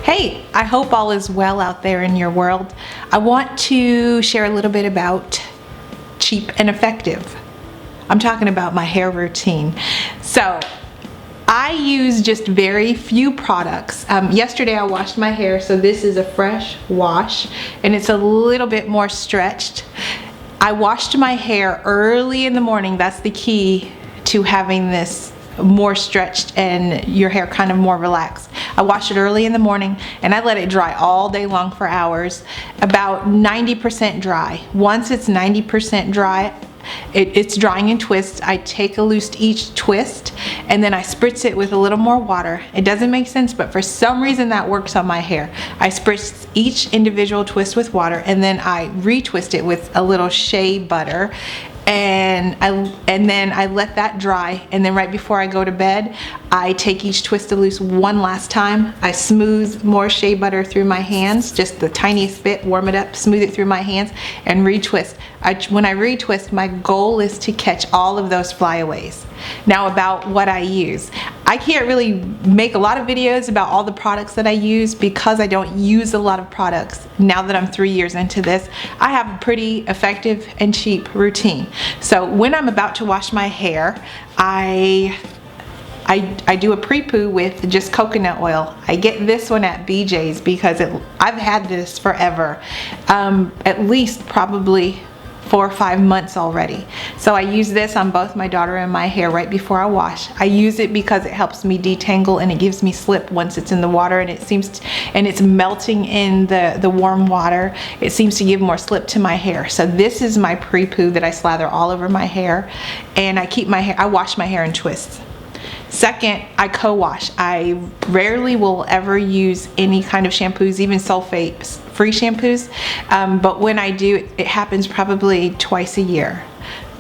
Hey, I hope all is well out there in your world. I want to share a little bit about cheap and effective. I'm talking about my hair routine. So I use just very few products. Yesterday I washed my hair, so this is a fresh wash and it's a little bit more stretched. I washed my hair early in the morning. That's the key to having this more stretched and your hair kind of more relaxed. I washed it early in the morning and I let it dry all day long for hours, about 90% dry. Once it's 90% dry, it's drying in twists. I take a loose each twist and then I spritz it with a little more water. It doesn't make sense, but for some reason that works on my hair. I spritz each individual twist with water and then I retwist it with a little shea butter. And then I let that dry, and then right before I go to bed I take each twist of loose one last time. I smooth more shea butter through my hands, just the tiniest bit, warm it up, smooth it through my hands and retwist. When I retwist, my goal is to catch all of those flyaways. Now about what I use. I can't really make a lot of videos about all the products that I use because I don't use a lot of products. Now that I'm 3 years into this, I have a pretty effective and cheap routine. So when I'm about to wash my hair, I do a pre-poo with just coconut oil. I get this one at BJ's because I've had this forever, at least probably 4 or 5 months already. So I use this on both my daughter and my hair right before I wash. I use it because it helps me detangle and it gives me slip once it's in the water, and it's melting in the warm water. It seems to give more slip to my hair. So this is my pre-poo that I slather all over my hair, and I wash my hair in twists. Second, I co-wash. I rarely will ever use any kind of shampoos, even sulfate-free shampoos, but when I do, it happens probably twice a year.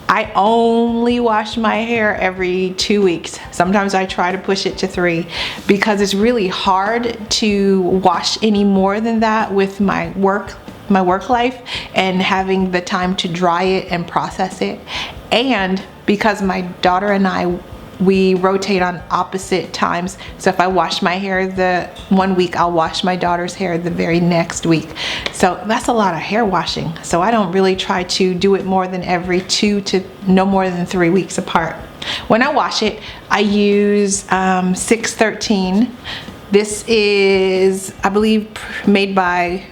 I only wash my hair every 2 weeks. Sometimes I try to push it to 3 because it's really hard to wash any more than that with my work life and having the time to dry it and process it. And because my daughter and we rotate on opposite times. So if I wash my hair the 1 week, I'll wash my daughter's hair the very next week. So that's a lot of hair washing. So I don't really try to do it more than every 2 to no more than 3 weeks apart. When I wash it, I use 613. This is, I believe, made by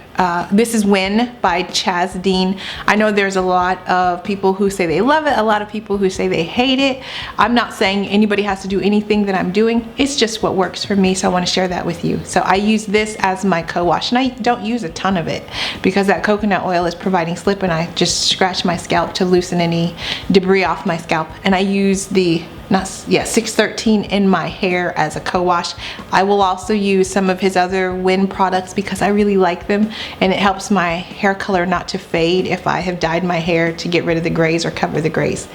this is Win by Chaz Dean. I know there's a lot of people who say they love it, a lot of people who say they hate it. I'm not saying anybody has to do anything that I'm doing. It's just what works for me, so I want to share that with you. So I use this as my co-wash, and I don't use a ton of it because that coconut oil is providing slip, and I just scratch my scalp to loosen any debris off my scalp. And I use the 613 in my hair as a co-wash. I will also use some of his other Win products because I really like them, and it helps my hair color not to fade if I have dyed my hair, to get rid of the grays or cover the grays.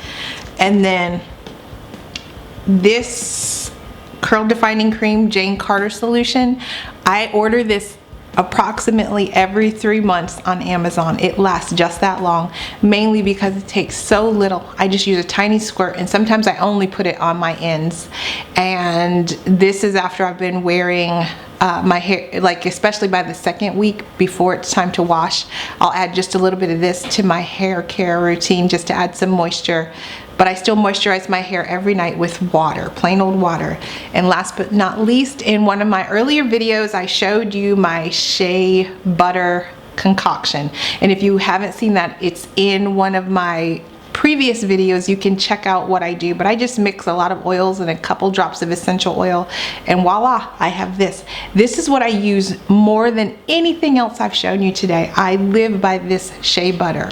And then this curl defining cream, Jane Carter solution, I order this approximately every 3 months on Amazon. It lasts just that long, mainly because it takes so little. I just use a tiny squirt, and sometimes I only put it on my ends. And this is after I've been wearing my hair, like especially by the 2nd week before it's time to wash, I'll add just a little bit of this to my hair care routine just to add some moisture. But I still moisturize my hair every night with water, plain old water. And last but not least, in one of my earlier videos, I showed you my shea butter concoction. And if you haven't seen that, it's in one of my previous videos. You can check out what I do, but I just mix a lot of oils and a couple drops of essential oil, and voila, I have this. This is what I use more than anything else I've shown you today. I live by this shea butter.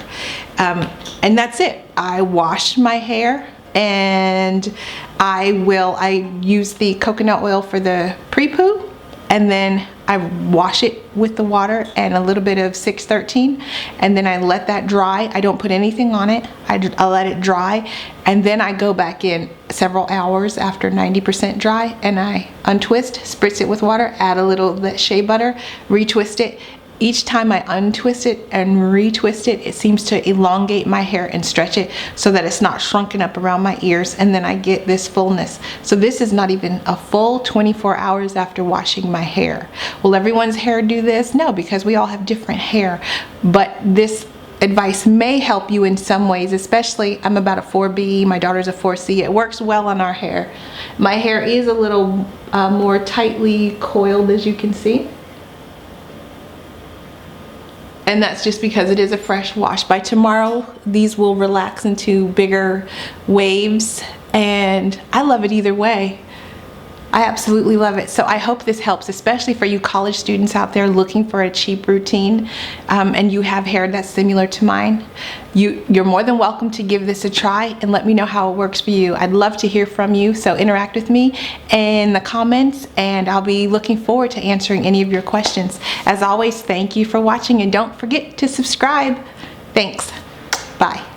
And that's it. I wash my hair, and I use the coconut oil for the pre-poo, and then I wash it with the water and a little bit of 613, and then I let that dry. I don't put anything on it. I let it dry, and then I go back in several hours after 90% dry, and I untwist, spritz it with water, add a little of that shea butter, retwist it. each time I untwist it and retwist it, it seems to elongate my hair and stretch it so that it's not shrunken up around my ears, and then I get this fullness. So this is not even a full 24 hours after washing my hair. Will everyone's hair do this? No, because we all have different hair. But this advice may help you in some ways, especially I'm about a 4B, my daughter's a 4C. It works well on our hair. My hair is a little more tightly coiled, as you can see. And that's just because it is a fresh wash. By tomorrow, these will relax into bigger waves, and I love it either way. I absolutely love it. So I hope this helps, especially for you college students out there looking for a cheap routine, and you have hair that's similar to mine. You're more than welcome to give this a try and let me know how it works for you. I'd love to hear from you, so interact with me in the comments, and I'll be looking forward to answering any of your questions. As always, thank you for watching, and don't forget to subscribe. Thanks. Bye.